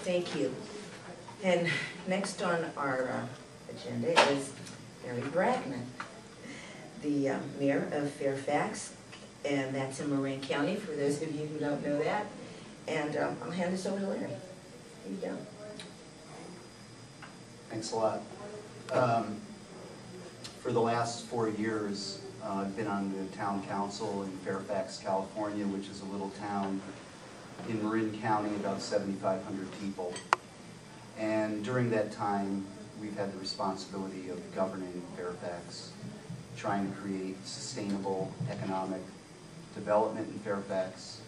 Thank you. And next on our agenda is Mary Bragman, the mayor of Fairfax, and that's in Marin County, for those of you who don't know that. And I'll hand this over to Larry. Here you go. Thanks a lot. For the last 4 years, I've been on the town council in Fairfax, California, which is a little town in Marin County, about 7,500 people. And during that time, we've had the responsibility of governing Fairfax, trying to create sustainable economic development in Fairfax,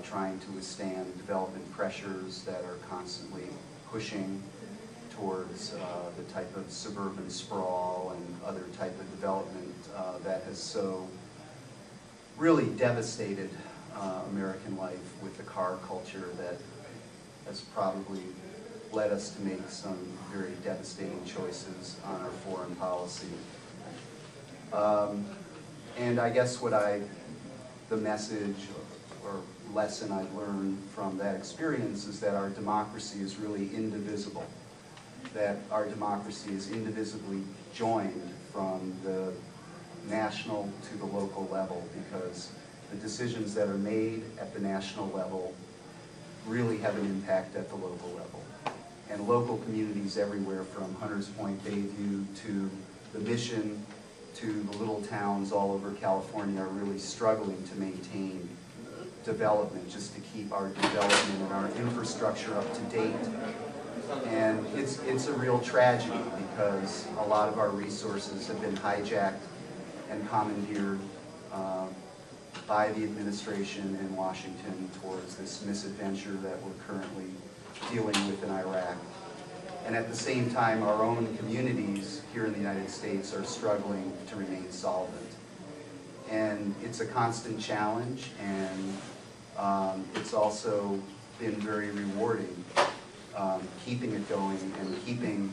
trying to withstand development pressures that are constantly pushing towards the type of suburban sprawl and other type of development that has so really devastated American life with the car culture that has probably led us to make some very devastating choices on our foreign policy. And I guess the message or lesson I've learned from that experience is that our democracy is really indivisible, that our democracy is indivisibly joined from the national to the local level, because the decisions that are made at the national level really have an impact at the local level. And local communities everywhere from Hunters Point, Bayview, to the Mission, to the little towns all over California are really struggling to maintain development, just to keep our development and our infrastructure up to date. And it's a real tragedy, because a lot of our resources have been hijacked and commandeered by the administration in Washington towards this misadventure that we're currently dealing with in Iraq. And at the same time, our own communities here in the United States are struggling to remain solvent. And it's a constant challenge, and it's also been very rewarding, keeping it going and keeping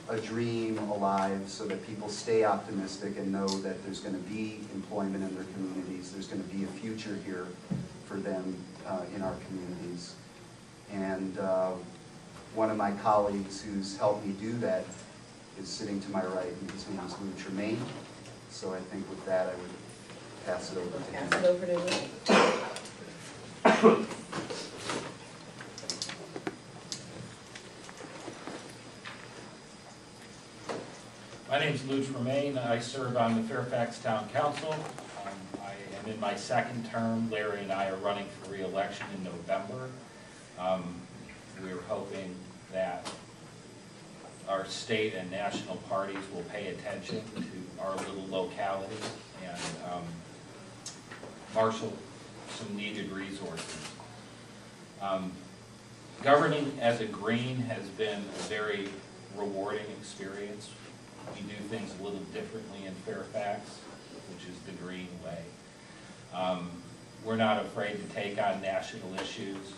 a dream alive so that people stay optimistic and know that there's going to be employment in their communities, there's going to be a future here for them in our communities. And one of my colleagues who's helped me do that is sitting to my right, and his name is Tremaine. So I think with that, I would pass it over to him. Pass it over to Lou. My name is Lou Tremaine. I serve on the Fairfax Town Council. I am in my second term. Larry and I are running for re-election in November. We're hoping that our state and national parties will pay attention to our little locality and marshal some needed resources. Governing as a green has been a very rewarding experience. We do things a little differently in Fairfax, which is the green way. We're not afraid to take on national issues.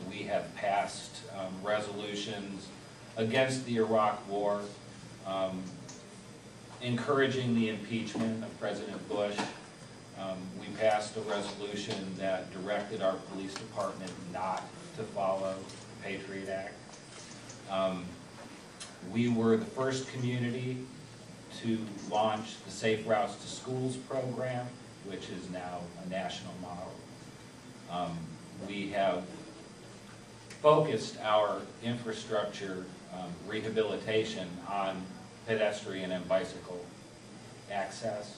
We have passed resolutions against the Iraq War, encouraging the impeachment of President Bush. We passed a resolution that directed our police department not to follow the Patriot Act. We were the first community to launch the Safe Routes to Schools program, which is now a national model. We have focused our infrastructure rehabilitation on pedestrian and bicycle access.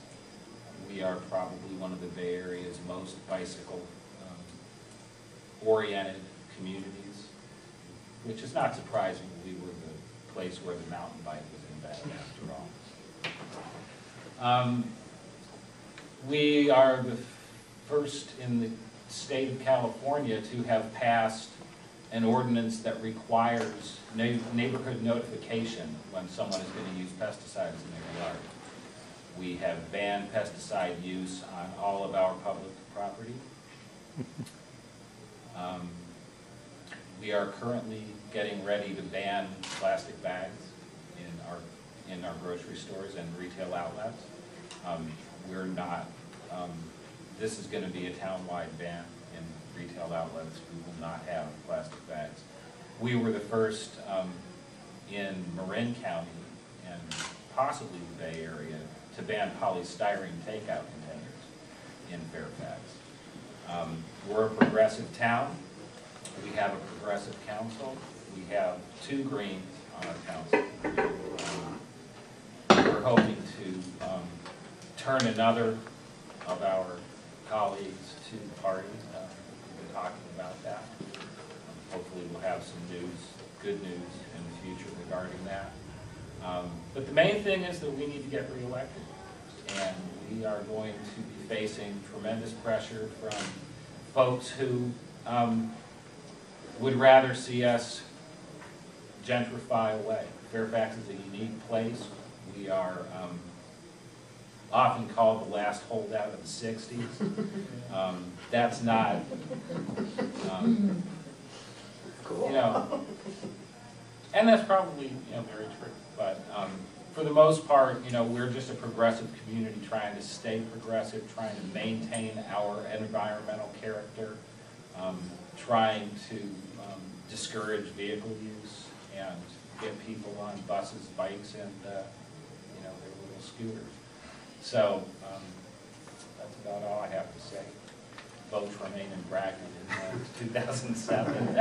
We are probably one of the Bay Area's most bicycle-oriented communities, which is not surprising. We were the place where the mountain bike was invented, after all. We are the first in the state of California to have passed an ordinance that requires neighborhood notification when someone is going to use pesticides in their yard. We have banned pesticide use on all of our public property. We are currently getting ready to ban plastic bags in our grocery stores and retail outlets. We're not. This is going to be a town-wide ban in retail outlets, we will not have plastic bags. We were the first in Marin County and possibly the Bay Area to ban polystyrene takeout containers in Fairfax. We're a progressive town. We have a progressive council. We have 2 Greens on our council. We're hoping to turn another of our colleagues to the party. We've been talking about that. Hopefully we'll have some news, good news in the future regarding that. But the main thing is that we need to get reelected. And we are going to be facing tremendous pressure from folks who would rather see us gentrify away. Fairfax is a unique place. We are often called the last holdout of the 60s. That's not, you know, and that's probably, you know, very true. But for the most part, you know, we're just a progressive community trying to stay progressive, trying to maintain our environmental character, trying to discourage vehicle use and get people on buses, bikes, and you know, their little scooters. So that's about all I have to say. Vote Tremaine and Bragman in 2007.